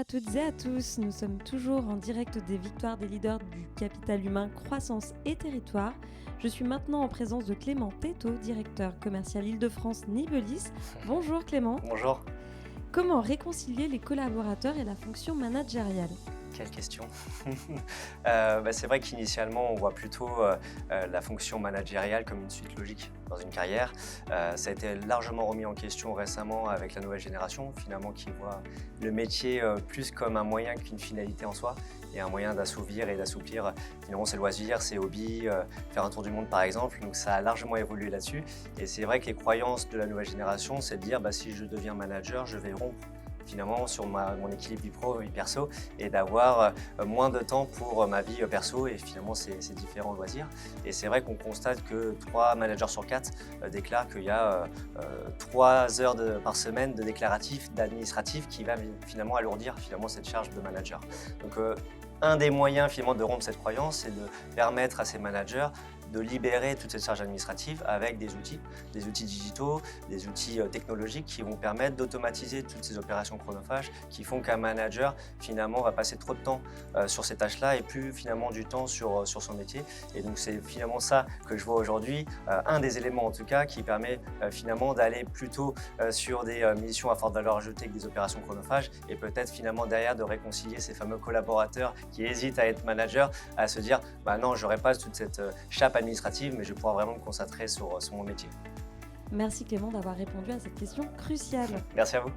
toutes et à tous, nous sommes toujours en direct des victoires des leaders du capital humain, croissance et territoire. Je suis maintenant en présence de Clément Tétaux, directeur commercial Île-de-France Nibelis. Bonjour Clément. Bonjour. Comment réconcilier les collaborateurs et la fonction managériale ? Quelle question. C'est vrai qu'initialement, on voit plutôt la fonction managériale comme une suite logique dans une carrière. Ça a été largement remis en question récemment avec la nouvelle génération, finalement, qui voit le métier plus comme un moyen qu'une finalité en soi, et un moyen d'assouvir et d'assouplir finalement ses loisirs, ses hobbies, faire un tour du monde par exemple. Donc ça a largement évolué là-dessus. Et c'est vrai que les croyances de la nouvelle génération, c'est de dire si je deviens manager, je vais rompre finalement sur mon équilibre vie pro, vie perso, et d'avoir moins de temps pour ma vie perso et finalement ces différents loisirs. Et c'est vrai qu'on constate que 3 managers sur 4 déclarent qu'il y a 3 heures par semaine de déclaratif, d'administratif qui va finalement alourdir finalement cette charge de manager. Donc un des moyens finalement de rompre cette croyance, c'est de permettre à ces managers de libérer toute cette charge administrative avec des outils digitaux, des outils technologiques qui vont permettre d'automatiser toutes ces opérations chronophages qui font qu'un manager finalement va passer trop de temps sur ces tâches-là et plus finalement du temps sur son métier. Et donc c'est finalement ça que je vois aujourd'hui, un des éléments en tout cas qui permet finalement d'aller plutôt sur des missions à forte valeur ajoutée que des opérations chronophages, et peut-être finalement derrière de réconcilier ces fameux collaborateurs qui hésitent à être manager, à se dire non, j'aurai pas toute cette chape administrative, mais je vais pouvoir vraiment me concentrer sur mon métier. Merci Clément d'avoir répondu à cette question cruciale. Merci à vous.